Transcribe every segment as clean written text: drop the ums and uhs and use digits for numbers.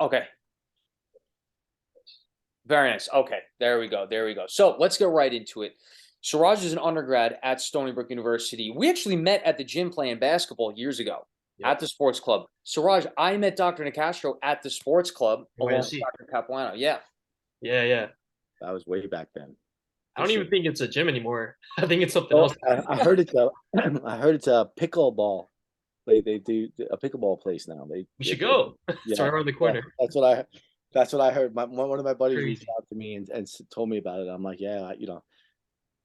Okay. Very nice. Okay. There we go. There we go. So let's get right into it. Siraj is an undergrad at Stony Brook University. We actually met at the gym playing basketball years ago Yep. at the sports club. Siraj, I met Dr. Nicastro at the sports club along with NYC. Dr. Capuano. Yeah. Yeah, yeah. That was way back then, I for don't even sure. think it's a gym anymore. I think it's something Oh, else. I heard it's a, I heard it's a pickleball. They do a pickleball place now. We should go. It's right Yeah, around the yeah. corner. That's what I heard. One of my buddies reached Crazy. out to me and told me about it. I'm like, yeah,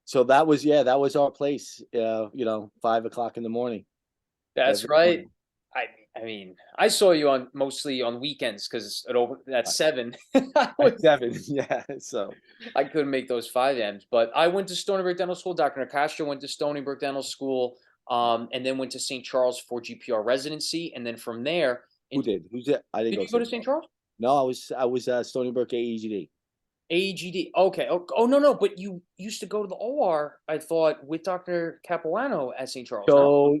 So that was our place. 5 o'clock in the morning That's every right. morning. I I mean, I saw you on mostly on weekends because it opened at At 7. at 7, yeah. So I couldn't make those 5 M's, but I went to Stony Brook Dental School. Dr. Nicastro went to Stony Brook Dental School, and then went to St. Charles for GPR residency, and then from there, who in, did? Who's it? I didn't did go you go St. to St. Charles. Charles? No, I was Stony Brook AEGD. AGD. Okay. Oh, oh no, no, but you used to go to the OR, I thought, with Dr. Capuano at St. Charles, no? So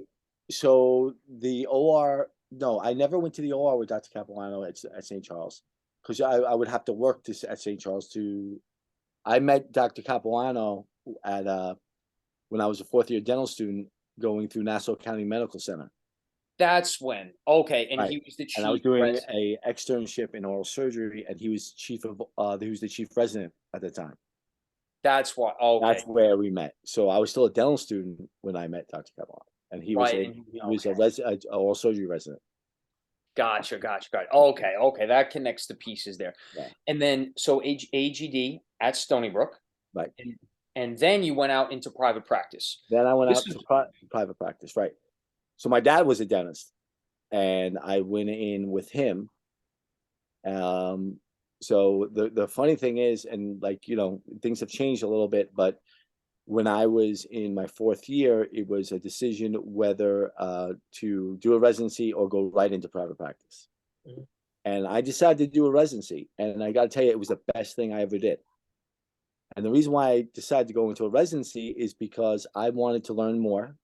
so the OR, no, I never went to the OR with Dr. Capuano at St. Charles because I would have to work at St. Charles to. I met Dr. Capuano at when I was a fourth year dental student going through Nassau County Medical Center. That's when. Okay, and Right. he was the And I was chief doing resident. a externship in oral surgery, and he was the chief resident at the time. That's why. Okay, That's where we met. So I was still a dental student when I met Dr. Capuano, and right. And he was okay. a oral surgery resident. Gotcha, gotcha, gotcha. Okay, okay, that connects the pieces there. Yeah. And then so AGD at Stony Brook, Right. and and then you went out into private practice. Then I went This out is to private practice. Right. So my dad was a dentist, and I went in with him. Um, so the funny thing is, and like things have changed a little bit, but when I was in my fourth year, it was a decision whether to do a residency or go right into private practice. Mhm. And I decided to do a residency, and I got to tell you, it was the best thing I ever did. And the reason why I decided to go into a residency is because I wanted to learn more,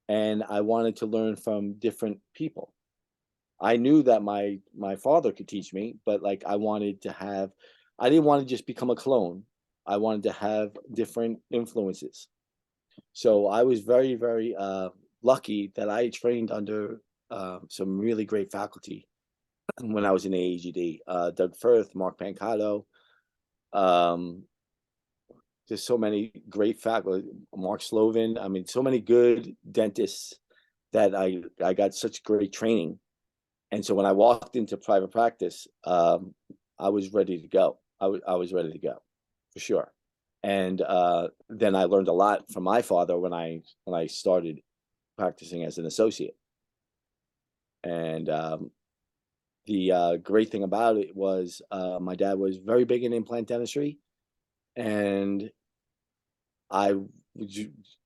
and I wanted to learn from different people. I knew that my father could teach me, but like I didn't want to just become a clone. I wanted to have different influences. So I was very, very lucky that I trained under some really great faculty when I was in AAGD. Doug Firth, Mark Pancato, um, just so many great faculty, Mark Slovin. I mean, so many good dentists that I got such great training. And so when I walked into private practice, I was ready to go. I was ready to go for sure. And then I learned a lot from my father when I started practicing as an associate. And the great thing about it was my dad was very big in implant dentistry, and I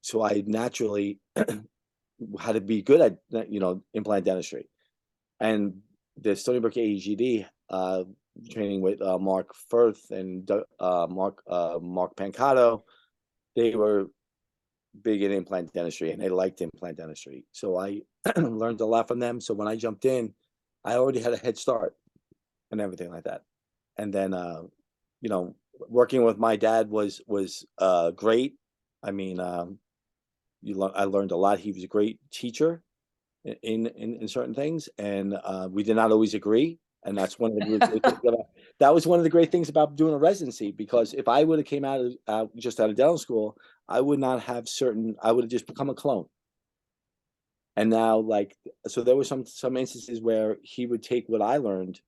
so I naturally had to be good at implant dentistry. And the Stony Brook AEGD training with Mark Firth and Mark Pancato, they were big in implant dentistry and they liked implant dentistry. So I learned a lot from them. So when I jumped in, I already had a head start and everything like that. And then working with my dad was great. I mean, I learned a lot. He was a great teacher in certain things, and we did not always agree. And that's one of the great things that was one of the great things about doing a residency, because if I would have came just out of dental school, I would not have certain. I would have just become a clone. And now, so there were some instances where he would take what I learned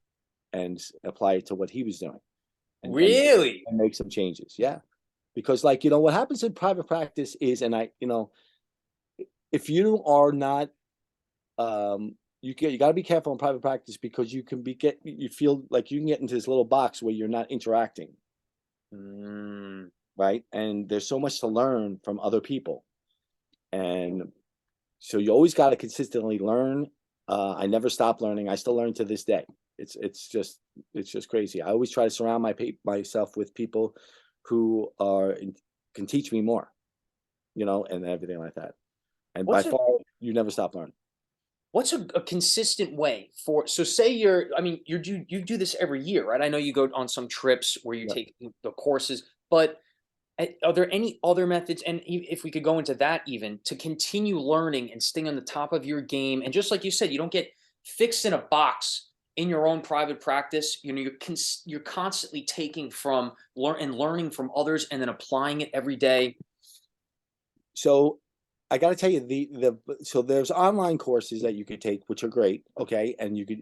and apply it to what he was doing, and really. and make some changes. Yeah, because what happens in private practice is, and if you are not you got to be careful in private practice, because you feel like you can get into this little box where you're not interacting, Mm. right? And there's so much to learn from other people, and so you always got to consistently learn. I never stop learning. I still learn to this day. It's just crazy. I always try to surround myself with people who can teach me more, and everything like that. And by What's it? far, you never stop learning. what's a consistent way for, so say you're, I mean, you do this every year, right? I know you go on some trips where you Yeah. take the courses, but are there any other methods, and if we could go into that even, to continue learning and staying on the top of your game? And just like you said, you don't get fixed in a box in your own private practice. You know, you're constantly taking from learning from others and then applying it every day. So I got to tell you, so there's online courses that you could take, which are great. Okay. And you could,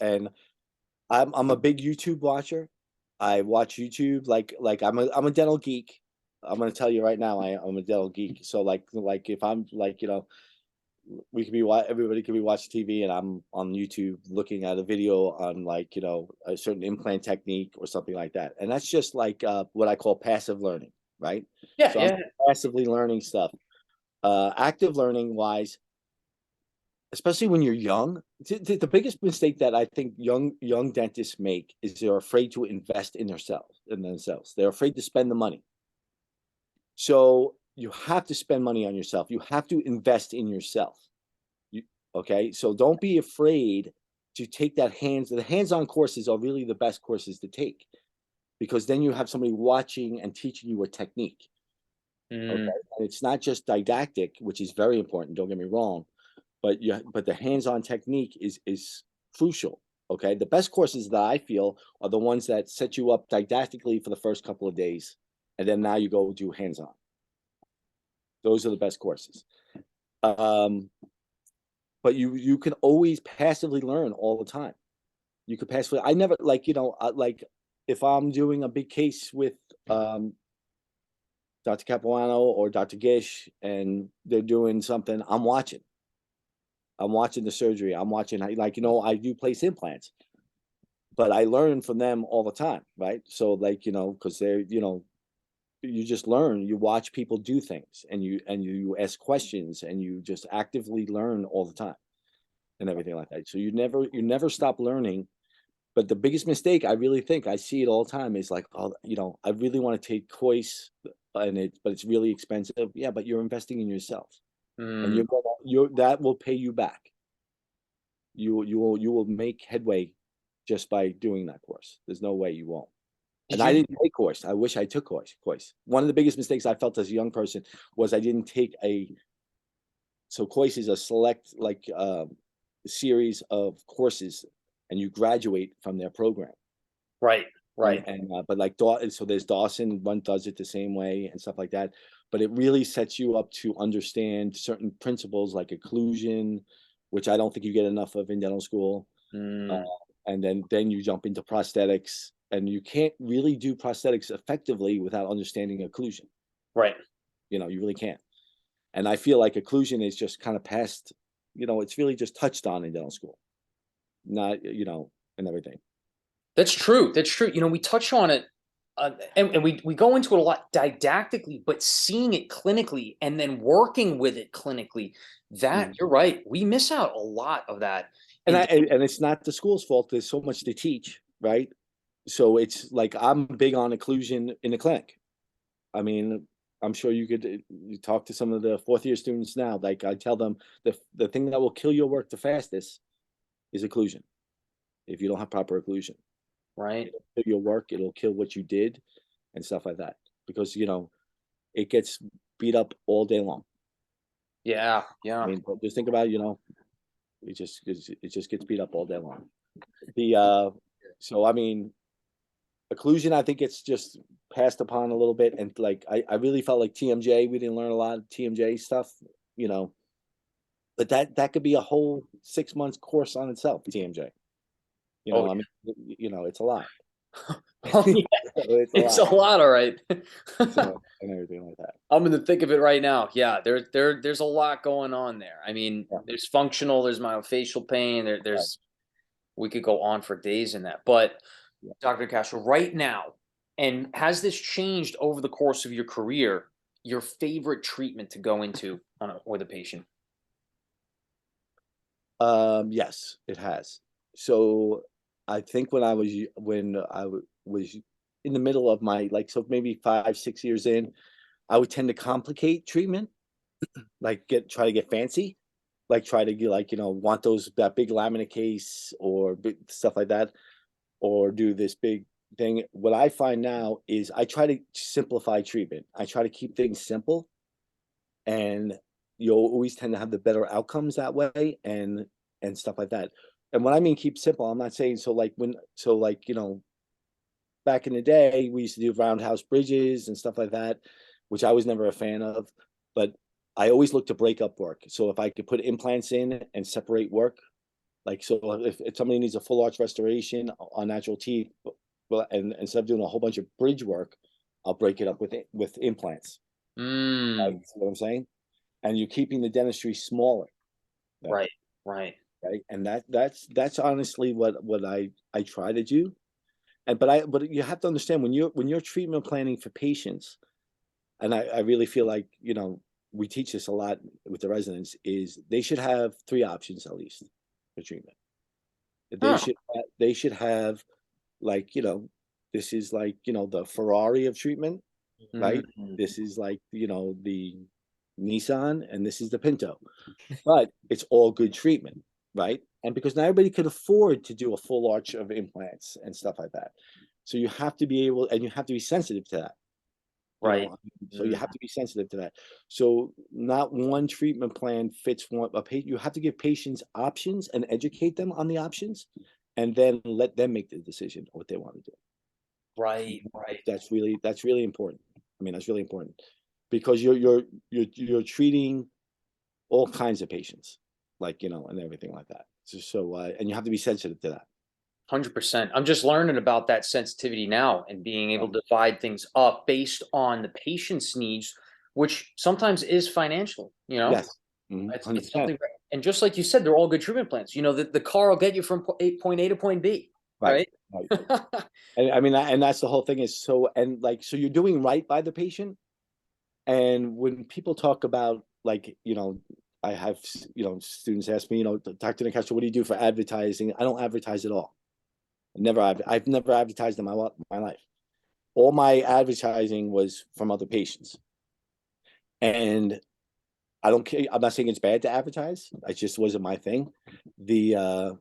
and I'm a big YouTube watcher. I watch YouTube like I'm a dental geek. I'm gonna tell you right now, I'm a dental geek. So like if I'm like, we could be everybody could be watching TV and I'm on YouTube looking at a video on like, a certain implant technique or something like that. And that's just like what I call passive learning, right? Yeah, So I'm yeah. passively learning stuff. Active learning wise, especially when you're young, the biggest mistake that I think young dentists make is they're afraid to invest in themselves. They're afraid to spend the money. So you have to spend money on yourself. You have to invest in yourself. Okay, so don't be afraid to take the hands-on courses are really the best courses to take, because then you have somebody watching and teaching you a technique. Okay, Mm, and it's not just didactic, which is very important. Don't get me wrong, but the hands-on technique is crucial. Okay, the best courses that I feel are the ones that set you up didactically for the first couple of days, and then now you go do hands-on. Those are the best courses. But you can always passively learn all the time. You could passively. I never like if I'm doing a big case with Dr. Capuano or Dr. Gish, and they're doing something, I'm watching. I'm watching the surgery. I'm watching I do place implants, but I learn from them all the time, right? So because they're you just learn. You watch people do things, and you ask questions, and you just actively learn all the time, and everything like that. So you never stop learning. But the biggest mistake, I really think I see it all the time, is like, oh, I really want to take course, but it's really expensive. Yeah, but you're investing in yourself, and mm. that will pay you back. You will make headway just by doing that course. There's no way you won't. Did And I you? didn't take course. I wish I took course. One of the biggest mistakes I felt as a young person was I didn't take so course is a select series of courses, and you graduate from their program. Right, right. But so there's Dawson, one does it the same way and stuff like that. But it really sets you up to understand certain principles like occlusion, which I don't think you get enough of in dental school. Uh, Mm, and then you jump into prosthetics, and you can't really do prosthetics effectively without understanding occlusion. right. You really can't. And I feel like occlusion is just kind of past, it's really just touched on in dental school, not, and everything. That's true. That's true. You know, we touch on it, and we go into it a lot didactically, but seeing it clinically and then working with it clinically, that Mhm. you're right. We miss out a lot of that. And it's not the school's fault. There's so much to teach, right? So it's like I'm big on occlusion in the clinic. I mean, I'm sure you talk to some of the fourth year students now. Like I tell them, the thing that will kill your work the fastest is occlusion. If you don't have proper occlusion, Right. it'll kill your work. It'll kill what you did, and stuff like that. Because it gets beat up all day long. Yeah. I Yeah. mean, but just think about it just gets beat up all day long. The so I mean, occlusion, I think it's just passed upon a little bit, and like I really felt like TMJ, we didn't learn a lot of TMJ stuff, you know, but that could be a whole 6 months course on itself, TMJ. Oh, I mean, it's a lot. oh yeah. It's a It's a lot. lot. All right. So and everything like that. I'm in the thick of it right now. Yeah, there's a lot going on there. I mean, Yeah. there's functional, there's myofascial pain, Right. there's, we could go on for days in that. But Yeah. Dr. Castro, right now, and has this changed over the course of your career, your favorite treatment to go into with a patient? Yes, it has. So I think when I was in the middle of my so maybe 5, 6 years in, I would tend to complicate treatment, try to get fancy. like try to get like, want that big laminate case or big stuff like that, or do this big thing. What I find now is I try to simplify treatment. I try to keep things simple, and you'll always tend to have the better outcomes that way, and stuff like that. And when I mean keep simple, I'm not saying back in the day, we used to do roundhouse bridges and stuff like that, which I was never a fan of. But I always look to break up work. So if I could put implants in and separate work, like, so if somebody needs a full arch restoration on natural teeth, well, and instead of doing a whole bunch of bridge work, I'll break it up with implants. Right? Mm, See what I'm saying? And you're keeping the dentistry smaller. right, right. Right. And that's honestly what I try to do. But you have to understand when you're treatment planning for patients, and I really feel like, we teach this a lot with the residents, is they should have three options at least for treatment. Huh. They should have, like, this is like, the Ferrari of treatment, right? Mm, This is like, the Nissan, and this is the Pinto. But it's all good treatment, right? And because not everybody could afford to do a full arch of implants and stuff like that. So you have to be able, and you have to be sensitive to that. right. So you have to be sensitive to that. So not one treatment plan fits one. You have to give patients options and educate them on the options, and then let them make the decision of what they want to do. Right, right. That's really important. I mean, that's really important, because you're treating all kinds of patients, like, and everything like that. And you have to be sensitive to that. 100%. I'm just learning about that sensitivity now and being able to divide things up based on the patient's needs, which sometimes is financial, Yes. It's 100%. something, and just like you said, they're all good treatment plans. The car will get you from point A to point B, Right. right? Right. And I mean, and that's the whole thing is, so you're doing right by the patient. And when people talk about, like, I have, students ask me, Dr. Nicastro, what do you do for advertising? I don't advertise at all. I've never advertised in my life. All my advertising was from other patients. And I don't care. I'm not saying it's bad to advertise. It just wasn't my thing. The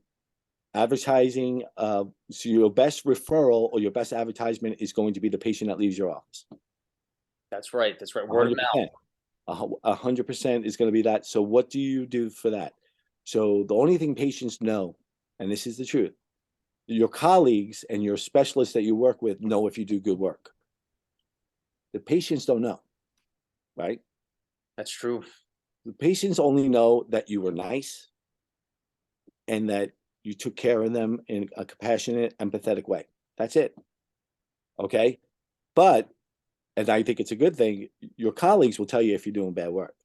advertising, so your best referral or your best advertisement is going to be the patient that leaves your office. That's right. That's right. Word of mouth. 100%. 100% is going to be that. So what do you do for that? So the only thing patients know, and this is the truth, your colleagues and your specialists that you work with know if you do good work. The patients don't know, right? That's true. The patients only know that you were nice and that you took care of them in a compassionate, empathetic way. That's it. Okay. But, and I think it's a good thing, your colleagues will tell you if you're doing bad work.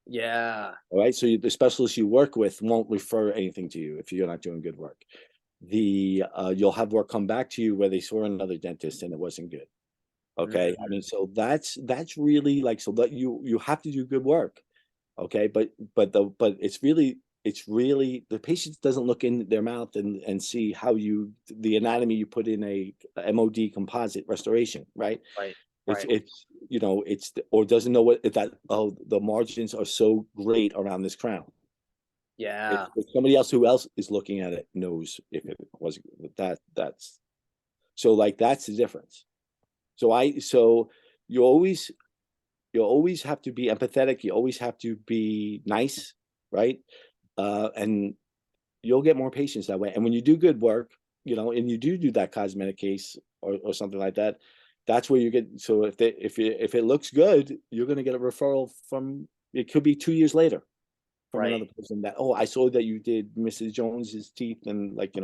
Yeah. All right. So the specialists you work with won't refer anything to you if you're not doing good work. You'll have work come back to you where they saw another dentist and it wasn't good. Okay. I mean, so that's really, like, so that you have to do good work. Okay. But it's really the patient doesn't look in their mouth and see how the anatomy you put in a MOD composite restoration, right? Right. It's Right. or doesn't know the margins are so great around this crown. Yeah. If somebody else who else is looking at it knows if it was that's so, like, that's the difference. So you always have to be empathetic. You always have to be nice, right? And you'll get more patients that way. And when you do good work, and you do that cosmetic case or something like that, that's where you get. So if it looks good, you're going to get a referral from. It could be 2 years later from Right. another person that, oh, I saw that you did Mrs. Jones's teeth, and, like,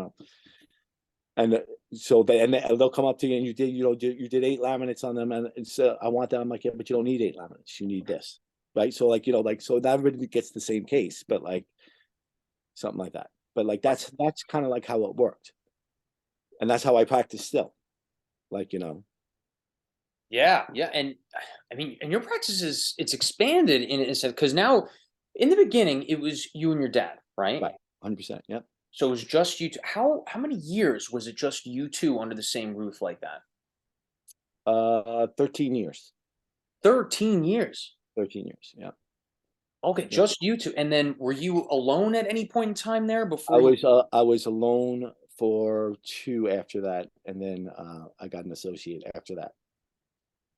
and so they'll come up to you, and you did 8 laminates on them, and it's I want that. I'm like, yeah, but you don't need 8 laminates. You need this, right? So, like, so not everybody gets the same case, but, like, something like that. But, like, that's kind of like how it worked, and that's how I practice still. Like, Yeah. Yeah. And I mean, and your practice it's expanded in a sense because now, in the beginning, it was you and your dad, right? right, 100%. Yep. So it was just you two. How many years was it just you two under the same roof like that? 13 years. 13 years. 13 years. Yeah. Okay, Yeah. just you two. And then were you alone at any point in time there I before you? was I was alone for 2 after that, and then I got an associate after that.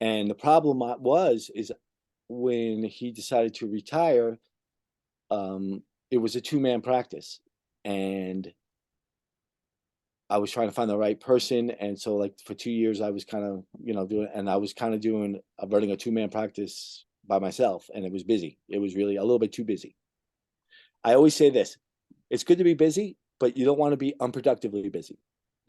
And the problem is when he decided to retire, it was a two-man practice, and I was trying to find the right person. And so, like, for 2 years, I was kind of, doing, and I was kind of doing running a two-man practice by myself, and it was busy. It was really a little bit too busy. I always say this: it's good to be busy, but you don't want to be unproductively busy.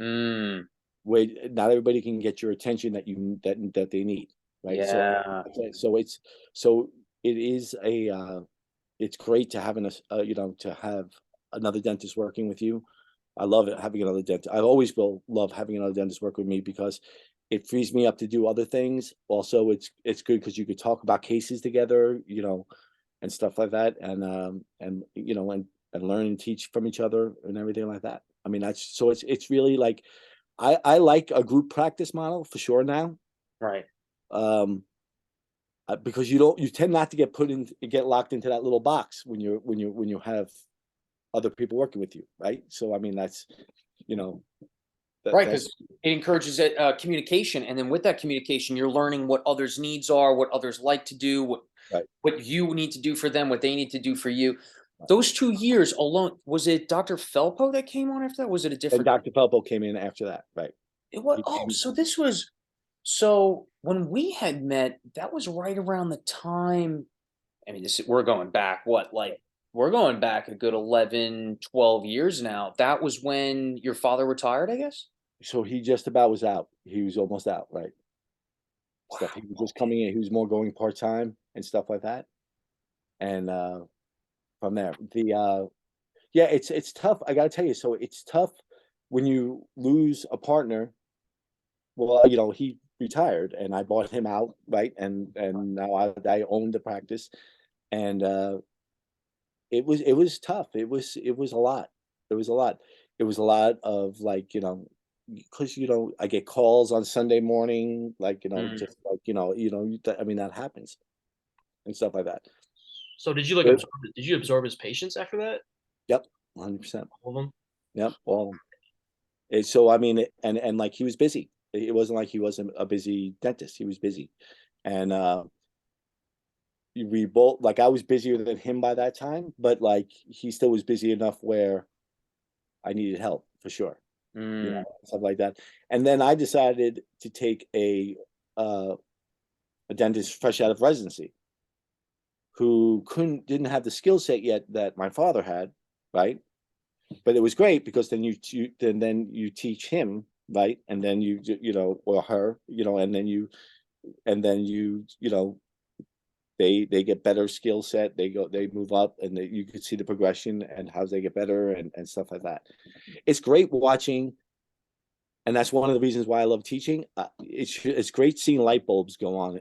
Mm, Where not everybody can get your attention that they need, right? So, yeah. so it's so it is it's great to have to have another dentist working with you. I love it having another dentist. I always will love having another dentist work with me because it frees me up to do other things. Also, it's good because you could talk about cases together, and stuff like that, and learn and teach from each other and everything like that. I mean, it's really like I like a group practice model for sure now. Right. Um, because you tend not to get locked into that little box when you have other people working with you, right? So I mean that's you know Right, that's because it encourages it, communication, and then with that communication, you're learning what others' needs are, what others like to do, right. what you need to do for them, what they need to do for you. Those 2 years alone, was it Dr. Felpo that came on after that? Was it a And different? Dr. Felpo came in after that, right? It was. He Oh, came, so this was, so when we had met, that was right around the time. I mean, we're going back, what, like, we're going back a good 11, 12 years now. That was when your father retired, I guess? so he just about was out. He was almost out, right? Stuff. He was just coming in. He was more going part time and stuff like that. And from there, yeah, it's tough. I gotta tell you, so it's tough when you lose a partner. Well, he retired, and I bought him out, right? And now I own the practice, and it was tough. It was a lot. It was a lot. It was a lot of, like, because I get calls on Sunday morning, like, Mm. just like, I mean, that happens and stuff like that. So did you like But, absorb? Did you absorb his patients after that? yep, 100%. All of them. Yep, all of 'em. So I mean, and like, he was busy. It wasn't like he wasn't a busy dentist. He was busy, and we both, like, I was busier than him by that time, but like he still was busy enough where I needed help for sure, Mm. stuff like that. And then I decided to take uh, a dentist fresh out of residency who didn't have the skill set yet that my father had, right? But it was great because then you teach him, right, and then or her, and then they get better skill set. They move up, and you could see the progression and how they get better and stuff like that. It's great watching, and that's one of the reasons why I love teaching. It's great seeing light bulbs go on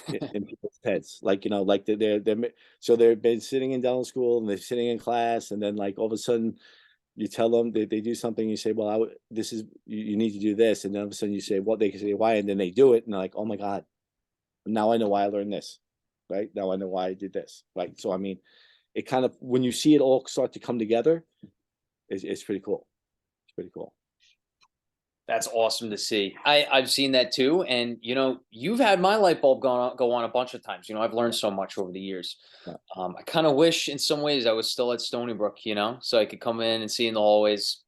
in people's heads, like, like so they've been sitting in dental school and they're sitting in class, and then, like, all of a sudden you tell them they do something, you say, well, this is, you need to do this, and then all of a sudden you say, well, they can say why, and then they do it, and they're like, oh my god, now I know why I learned this, right? Now I know why I did this, right? So I mean, it kind of, when you see it all start to come together, it's pretty cool. It's pretty cool. That's awesome to see. I've seen that too, and you've had my light bulb go on a bunch of times. I've learned so much over the years. Yeah. I kind of wish, in some ways, I was still at Stony Brook, so I could come in and see in the hallways.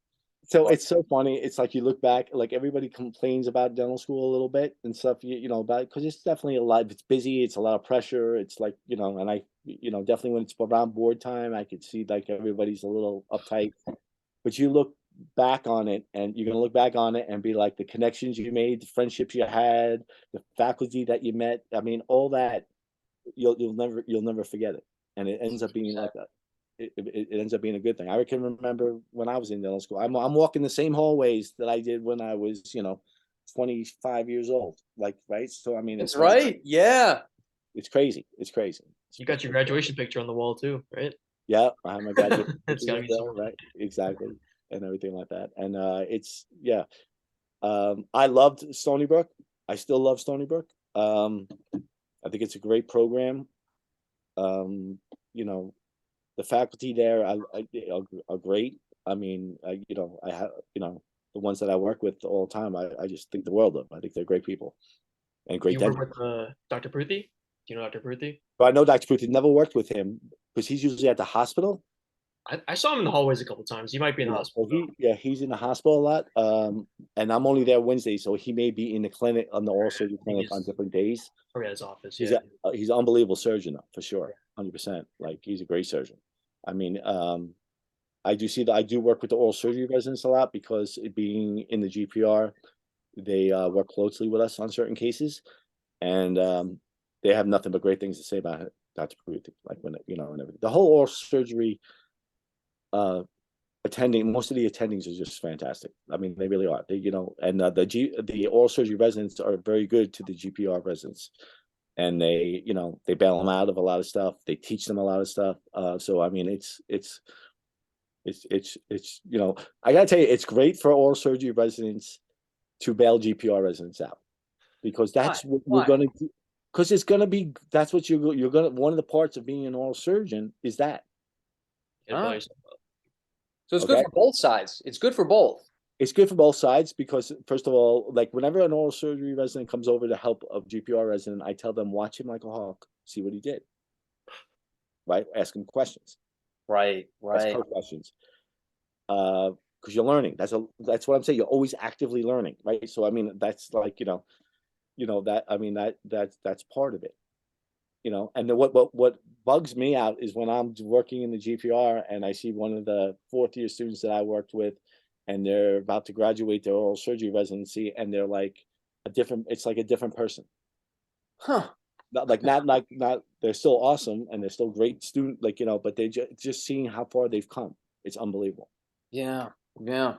So But it's so funny. It's like, you look back, like, everybody complains about dental school a little bit and stuff, about, because it's definitely a lot. It's busy. It's a lot of pressure. It's like, and definitely when it's around board time, I could see, like, everybody's a little uptight. But you look back on it, and you're gonna look back on it and be like, the connections you made, the friendships you had, the faculty that you met. I mean, all that, you'll never forget it, and it ends up being like that. It ends up being a good thing. I can remember when I was in dental school. I'm walking the same hallways that I did when I was 25 years old. Like, right. So I mean, that's it's like, right. Yeah. it's crazy. It's crazy. You got your graduation picture on the wall too, right? Yeah, I have my graduate It's pictures gotta up be there, so. right? Exactly, and everything like that. And it's yeah. I loved Stony Brook. I still love Stony Brook. I think it's a great program. Um, the faculty there are great. I mean, I have, the ones that I work with all the time, I just think the world of them. I think they're great people and Do great you work dentists. with Dr. Pruthi? Do you know Dr. Pruthi? But I know Dr. Putin, never worked with him because he's usually at the hospital. I saw him in the hallways a couple times. He might be in the Yeah, hospital. he's in the hospital a lot. And I'm only there Wednesday, so he may be in the clinic on the oral surgery clinic on different days. Or at his office. He's Yeah. he's an unbelievable surgeon, though, for sure, 100%. Like he's a great surgeon. I mean, I do see that I do work with the oral surgery residents a lot because it being in the GPR, they work closely with us on certain cases, and they have nothing but great things to say about Dr. Pruthi. Like when and everything. The whole oral surgery most of the attendings are just fantastic. I mean, they really are. They, and the oral surgery residents are very good to the GPR residents, and they bail them out of a lot of stuff. They teach them a lot of stuff. So I mean, it's I gotta tell you, it's great for oral surgery residents to bail GPR residents out because that's what we're gonna do. Because it's gonna be that's what you're gonna one of the parts of being an oral surgeon is that. Huh? So it's good Okay. for both sides. It's good for both. It's good for both sides because, first of all, like whenever an oral surgery resident comes over to help a GPR resident, I tell them, watch him like a hawk, see what he did. Right? Ask him questions. Right, Ask right. her questions. Because you're learning. That's what I'm saying. You're always actively learning, right? So I mean, that's like, that I mean that's part of it. And then what bugs me out is when I'm working in the GPR and I see one of the fourth year students that I worked with, and they're about to graduate their oral surgery residency, and they're like it's like a different person. Huh. Not they're still awesome and they're still great student, but they just seeing how far they've come. It's unbelievable. Yeah, yeah.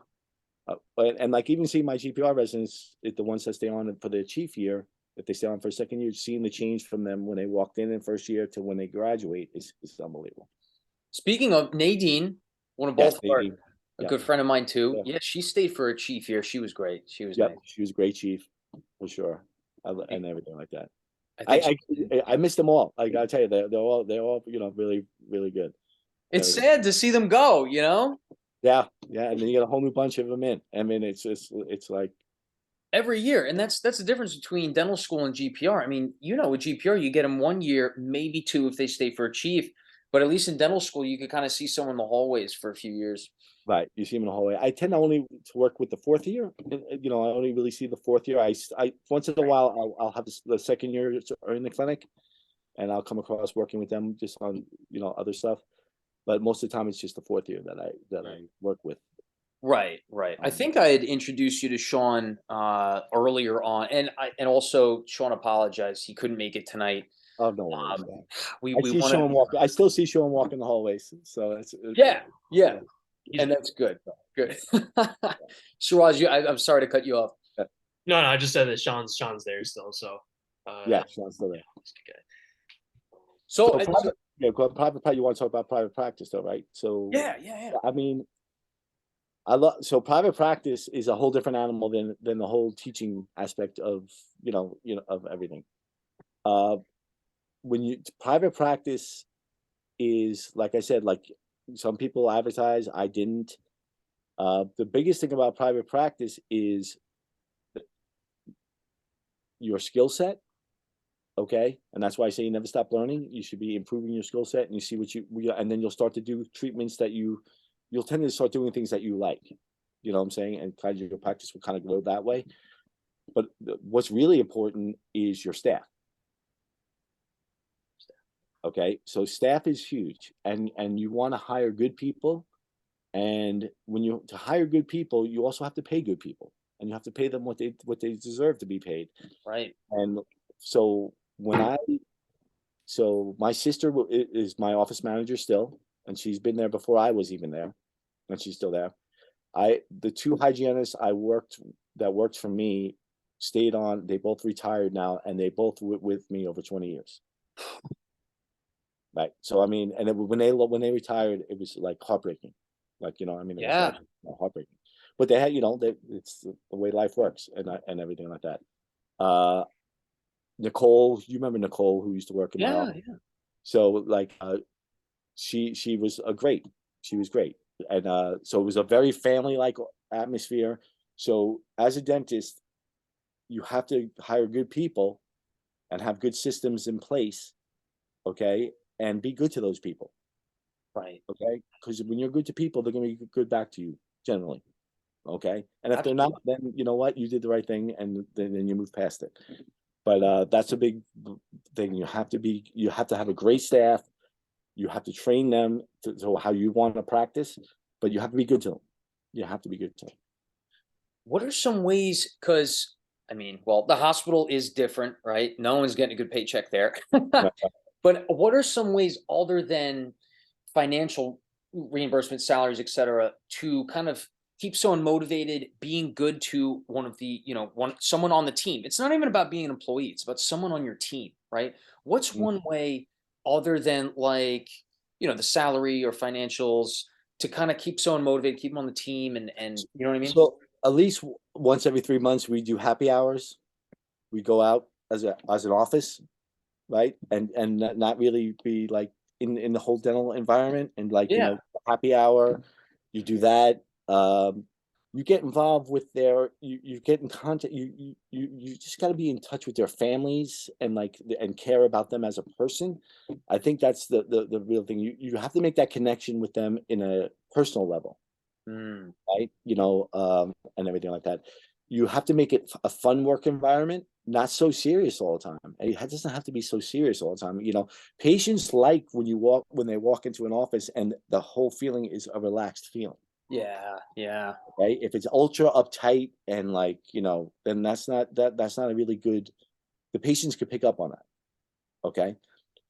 And like even seeing my GPR residents, the ones that stay on for their chief year, if they stay on for a second year, seeing the change from them when they walked in first year to when they graduate is unbelievable. Speaking of Nadine, one of Yes, both they, a yeah, good friend of mine too. yeah, Yeah, she stayed for a chief year. She was great. She was yep. nice. She was a great chief for sure, and everything like that. I think I miss them all. I gotta tell you, they're all really really good. it's sad to see them go, Yeah, yeah, and then you get a whole new bunch of them in. I mean, it's like every year. And that's the difference between dental school and GPR. I mean, with GPR, you get them 1 year, maybe two if they stay for a chief. But at least in dental school, you could kind of see someone in the hallways for a few years. right. You see them in the hallway. I tend to only to work with the fourth year. I only really see the fourth year. I once in a while I'll have the second year in the clinic, and I'll come across working with them just on other stuff. But most of the time, it's just the fourth year that I work with. Right, right. I think I had introduced you to Sean earlier on, and also Sean apologized he couldn't make it tonight. Oh no worries. We I see want Sean walk. I still see Sean walking the hallways. So it's yeah, yeah. and that's good. Good. Suraj, I'm sorry to cut you off. No, I just said that Sean's there still. So Yeah, Sean's still there. okay. So, private, private practice. You want to talk about private practice, though, right? So yeah. I mean, so private practice is a whole different animal than the whole teaching aspect of of everything. When private practice is, like I said, like some people advertise, I didn't. The biggest thing about private practice is your skill set. Okay, and that's why I say you never stop learning. You should be improving your skill set, and you see and then you'll start to do treatments that you'll tend to start doing things that you like. You know what I'm saying? And kind of your practice will kind of grow that way. But what's really important is your staff. Okay, so staff is huge, and you want to hire good people. And to hire good people, you also have to pay good people, and you have to pay them what they deserve to be paid. Right. And so my sister is my office manager still, and she's been there before I was even there, and she's still there. The two hygienists that worked for me stayed on. They both retired now, and they both with me over 20 years. Right. So I mean, and when they retired, it was like heartbreaking. Like I mean, it was like heartbreaking. But they had, it's the way life works and everything like that. Nicole, you remember Nicole who used to work in my office? Yeah. So like she was a great. She was great, and so it was a very family like atmosphere. So as a dentist, you have to hire good people and have good systems in place, okay, and be good to those people, Right. okay, because when you're good to people, they're going to be good back to you generally, okay, and if they're not, Absolutely. then you know what, you did the right thing, and then you move past it. But that's a big thing. You have to have a great staff. You have to train them to how you want to practice, but you have to be good to them. You have to be good to them. What are some ways? Because I mean, well, the hospital is different, right? No one's getting a good paycheck there. Right. But what are some ways other than financial reimbursement, salaries, et cetera, to kind of keep someone motivated, being good to one of the, someone on the team? It's not even about being an employee, it's about someone on your team, right? What's Mm. one way other than like, the salary or financials to kind of keep someone motivated, keep them on the team and you know what I mean? So at least once every 3 months, we do happy hours. We go out as an office, right? And not really be like in the whole dental environment, and like, Yeah. happy hour, you do that. You get involved with you get in contact, you just got to be in touch with their families, and like and care about them as a person. I think that's the real thing. You have to make that connection with them in a personal level, Mm, right? And everything like that. You have to make it a fun work environment, not so serious all the time. It doesn't have to be so serious all the time. Patients like when they walk into an office and the whole feeling is a relaxed feeling. yeah, yeah. Right? If it's ultra uptight and like, then that's not a really good. The patients could pick up on that. Okay.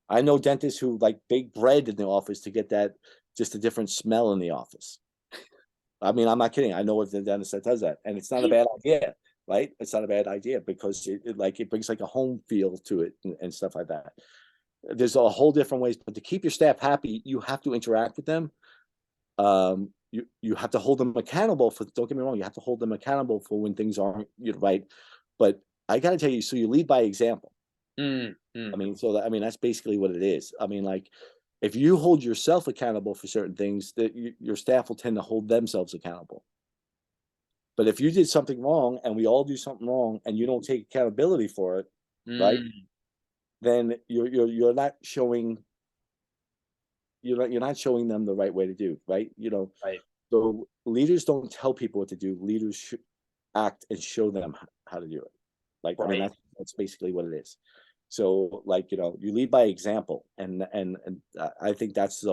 I know dentists who like bake bread in the office to get that just a different smell in the office. I mean, I'm not kidding. I know of the dentist that does that, and it's not a bad idea, right? It's not a bad idea because it brings like a home feel to it, and stuff like that. There's a whole different ways, but to keep your staff happy, you have to interact with them. You have to hold them accountable for. Don't get me wrong. You have to hold them accountable for when things aren't right. But I got to tell you, so you lead by example. Mm, mm, I mean, that's basically what it is. I mean, like, if you hold yourself accountable for certain things, that your staff will tend to hold themselves accountable. But if you did something wrong, and we all do something wrong, and you don't take accountability for it, right? mm, Then you're not showing you're not showing them the right way to do, right? right, So leaders don't tell people what to do. Leaders should act and show them how to do it. Like, I mean, right. that's basically what it is. So, like, you lead by example, and I think that's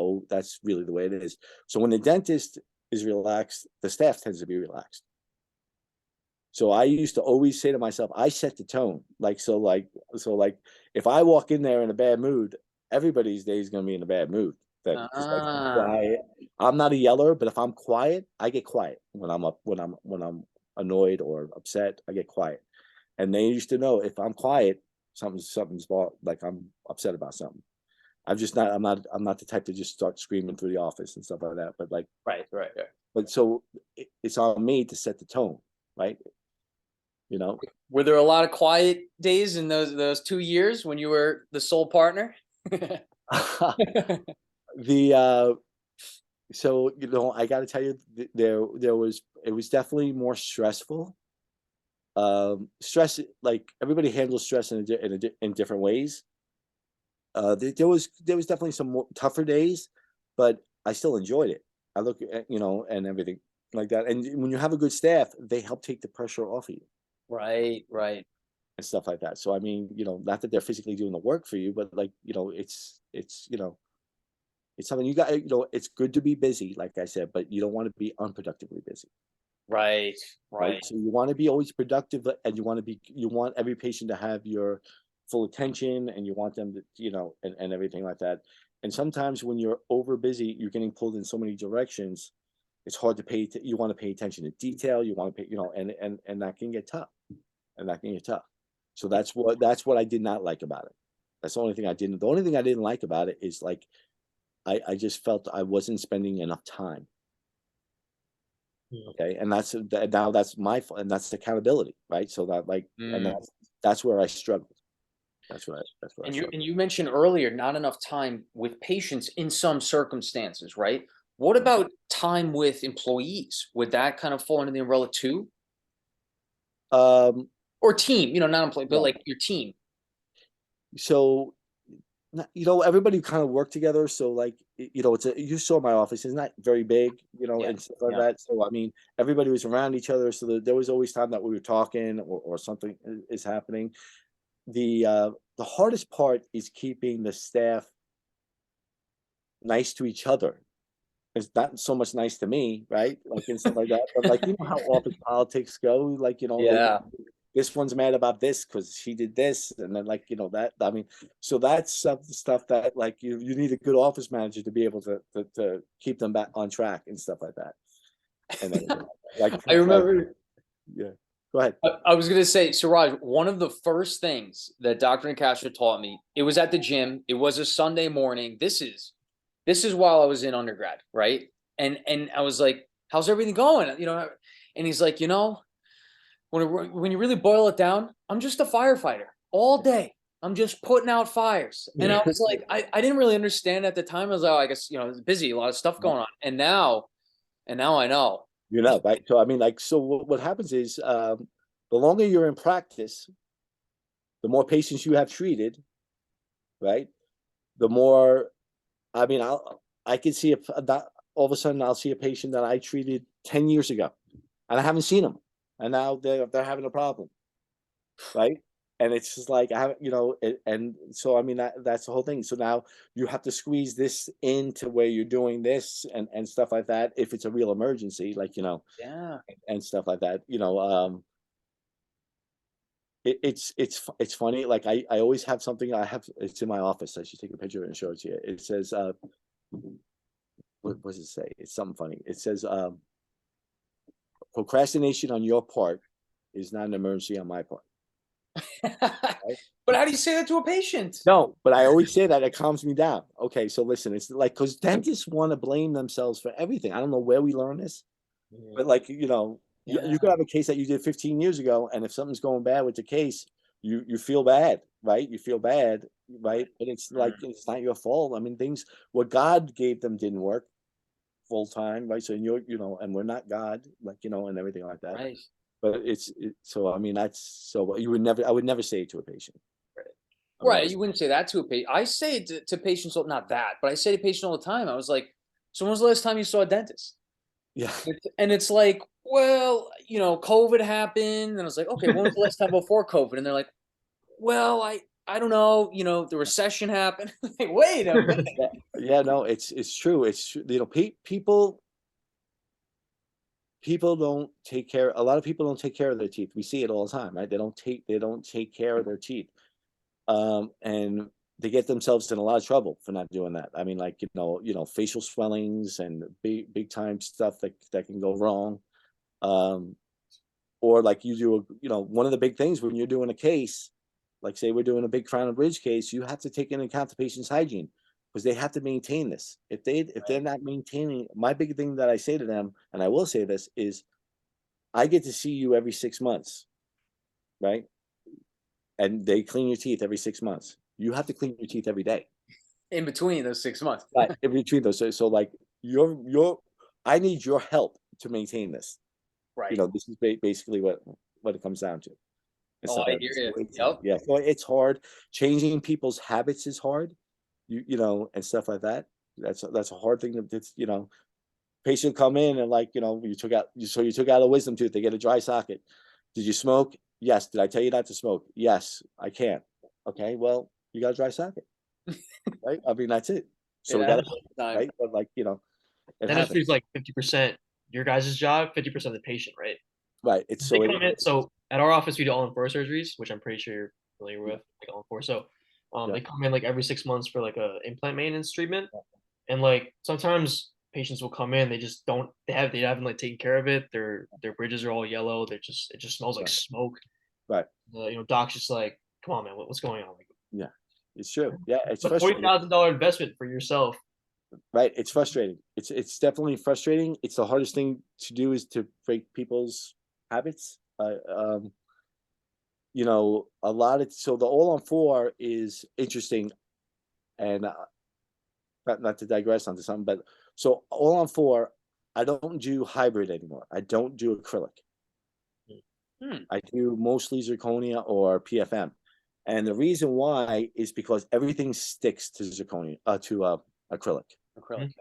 really the way it is. So when the dentist is relaxed, the staff tends to be relaxed. So I used to always say to myself, I set the tone. Like, if I walk in there in a bad mood, everybody's day is going to be in a bad mood. Then, because like, Ah, why I'm not a yeller, but if I'm quiet, I get quiet when I'm annoyed or upset. I get quiet, and they used to know if I'm quiet, something's like I'm upset about something. I'm not the type to just start screaming through the office and stuff like that. But like, right, right, right. but so it's on me to set the tone, right? You know. Were there a lot of quiet days in those 2 years when you were the sole partner? the So I got to tell you, it was definitely more stressful. Stress, like, everybody handles stress in different ways. There was definitely some more tougher days, but I still enjoyed it. I look at, and everything like that. And when you have a good staff, they help take the pressure off of you Right, right, and stuff like that. So I mean, not that they're physically doing the work for you, but like, it's something you got. It's good to be busy, like I said, but you don't want to be unproductively busy, right, right? right, So you want to be always productive, and you want every patient to have your full attention, and you want them to, and everything like that. And sometimes when you're over busy, you're getting pulled in so many directions. It's hard to you want to pay attention to detail. You want to pay, and that can get tough, and that can get tough. So that's what I did not like about it. That's the only thing I didn't. The only thing I didn't like about it is like I just felt I wasn't spending enough time. Mm. Okay, and now that's my fault, and that's accountability, right? So that, like, and mm. that's where I struggled. That's right. That's what I And struggle. you mentioned earlier not enough time with patients in some circumstances, right? What about time with employees? Would that kind of fall under the umbrella too? Um, Or team, not employee, but yeah. like your team. So, everybody kind of work together. So like, you saw my office is not very big, Yeah. and stuff like Yeah. that. So, I mean, everybody was around each other. So there was always time that we were talking or something is happening. The hardest part is keeping the staff nice to each other. It's not so much nice to me, right? Like and stuff like that. But like how office politics go. Like Yeah. this one's mad about this because she did this, and then like that. I mean, so that's stuff that like you need a good office manager to be able to keep them back on track and stuff like that. And then like I remember yeah, go ahead. I was gonna say, Siraj, one of the first things that Dr. Nicastro taught me, it was at the gym. It was a Sunday morning. This is while I was in undergrad, right? And I was like, "How's everything going?" And he's like, when you really boil it down, I'm just a firefighter all day. I'm just putting out fires. And I was like, I didn't really understand at the time. I was like, oh, I guess it's busy, a lot of stuff going on. And now I know. Right? So I mean, like, so what happens is, the longer you're in practice, the more patients you have treated, right? The more, I mean, I could see that all of a sudden I'll see a patient that I treated 10 years ago, and I haven't seen them, and now they're having a problem, right? And it's just like I haven't, and so I mean that's the whole thing. So now you have to squeeze this into where you're doing this and stuff like that. If it's a real emergency, like Yeah. and stuff like that, it's funny. Like I always have something. It's in my office. I should take a picture of it and show it to you. It says, what does it say? It's something funny. It says, procrastination on your part is not an emergency on my part. Right? But how do you say that to a patient? No, but I always say that it calms me down. Okay, so listen, it's like because dentists want to blame themselves for everything. I don't know where we learn this, but like you could have a case that you did 15 years ago, and if something's going bad with the case, you feel bad, right? You feel bad, right? But it's like it's not your fault. I mean, what God gave them didn't work full time, right? So and we're not God, like and everything like that. Right. But so I mean that's so I would never say it to a patient. I would never Right. say You wouldn't say that to a patient. I say it to patients, not that, but I say to patients all the time. I was like, so when was the last time you saw a dentist? yeah. And it's like, well, COVID happened. And I was like, okay, when was the last time before COVID? And they're like, well, I don't know, the recession happened. Like, wait a minute. Yeah, no, it's true. It's true. People don't take care. A lot of people don't take care of their teeth. We see it all the time, right? They don't take care of their teeth, and they get themselves in a lot of trouble for not doing that. I mean, like facial swellings and big time stuff that can go wrong. Um, or like you do, one of the big things when you're doing a case, like say we're doing a big crown and bridge case, you have to take into account the patient's hygiene because they have to maintain this. If they're not maintaining, my big thing that I say to them, and I will say this is, I get to see you every 6 months, right? And they clean your teeth every 6 months. You have to clean your teeth every day, In between those 6 months. right? In between those, so like I need your help to maintain this. Right. This is basically what it comes down to. And Oh, stuff I like hear that. you. So Yep. yeah, so it's hard. Changing people's habits is hard, and stuff like that. That's a hard thing. That's patient come in and like you took out a wisdom tooth. They get a dry socket. Did you smoke? Yes. Did I tell you not to smoke? Yes. I can't. Okay. Well, you got a dry socket, right? I mean, that's it. So It we got happens to all the time. right, but like it Dentistry happens, is like 50% your guys' job, 50% the patient, right? right? It's They so come in. So at our office, we do all-in-4 surgeries, which I'm pretty sure you're familiar with, like all-in-4. So yeah, they come in like every 6 months for like a implant maintenance treatment, and like sometimes patients will come in, they just don't, they haven't like taken care of it. Their bridges are all yellow. It just smells like right, smoke. right, Doc's just like, come on, man, what's going on? Like, yeah. It's true. Yeah, it's it's a forty frustrating. thousand dollar investment for yourself. Right, it's frustrating. It's definitely frustrating. It's the hardest thing to do is to break people's habits. you know, a lot of, so the all on four is interesting, and not to digress onto something, but so all on four, I don't do hybrid anymore. I don't do acrylic. Hmm. I do mostly zirconia or PFM. And the reason why is because everything sticks to zirconia, to acrylic. Acrylic.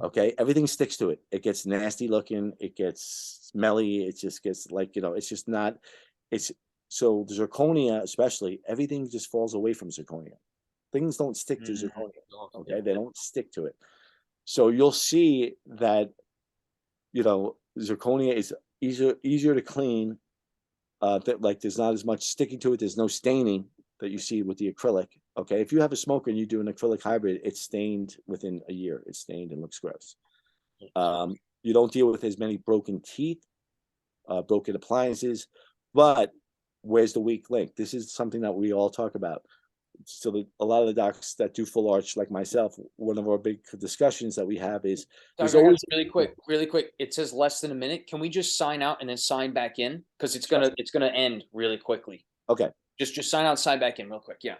Okay, everything sticks to it. It gets nasty looking. It gets smelly. It just gets like, you know, it's just not. It's so the zirconia, especially, everything just falls away from zirconia. Things don't stick to zirconia. Okay, they don't stick to it. So you'll see that, you know, zirconia is easier to clean. That like there's not as much sticking to it. There's no staining that you see with the acrylic. Okay, if you have a smoker and you do an acrylic hybrid, it's stained within a year. It's stained and looks gross. You don't deal with as many broken teeth, broken appliances, but where's the weak link? This is something that we all talk about. So a lot of the docs that do full arch, like myself, one of our big discussions that we have is there's Dr. always Harris, really quick. It says less than a minute. Can we just sign out and then sign back in? Because it's gonna end really quickly. okay. Just sign out, and sign back in real quick. Yeah.